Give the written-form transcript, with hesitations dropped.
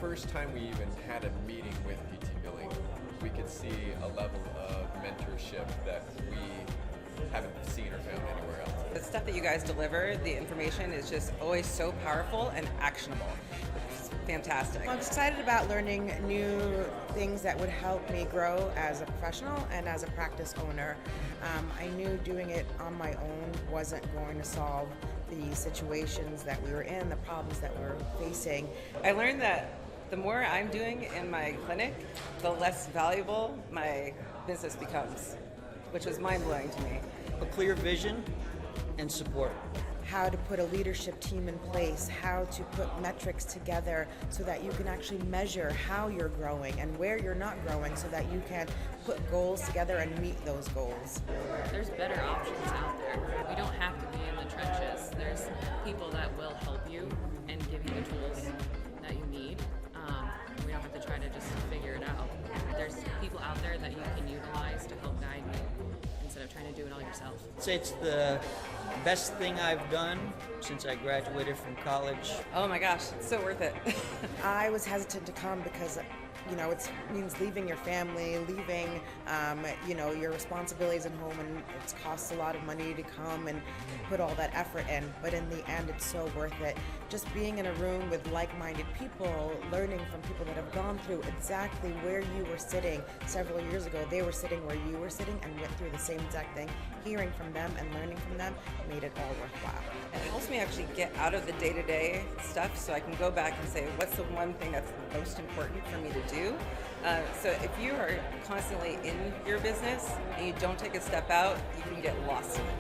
first time we even had a meeting with PT Billing, we could see a level of mentorship that we haven't seen or found anywhere else. The stuff that you guys deliver, the information is just always so powerful and actionable. It's fantastic. I'm excited about learning new things that would help me grow as a professional and as a practice owner. I knew doing it on my own wasn't going to solve the situations that we were in, the problems that we were facing. I learned that the more I'm doing in my clinic, the less valuable my business becomes, which was mind-blowing to me. A clear vision and support. How to put a leadership team in place, how to put metrics together so that you can actually measure how you're growing and where you're not growing so that you can put goals together and meet those goals. There's better options out there. We don't have to be in the trenches. There's people that will help you and give you the tools that you need. We don't have to try to just figure it out. There's people out there that you can utilize to help guide you instead of trying to do it all yourself. I'd say it's the best thing I've done since I graduated from college. Oh my gosh, it's so worth it. I was hesitant to come because it means leaving your family, leaving, your responsibilities at home, and it costs a lot of money to come and put all that effort in. But in the end, it's so worth it. Just being in a room with like-minded people, learning from people that have gone through exactly where you were sitting several years ago. They were sitting where you were sitting and went through the same exact thing. Hearing from them and learning from them made it all worthwhile. And it helps me actually get out of the day-to-day stuff so I can go back and say, what's the one thing that's most important for me to do? So if you are constantly in your business and you don't take a step out, you can get lost in it.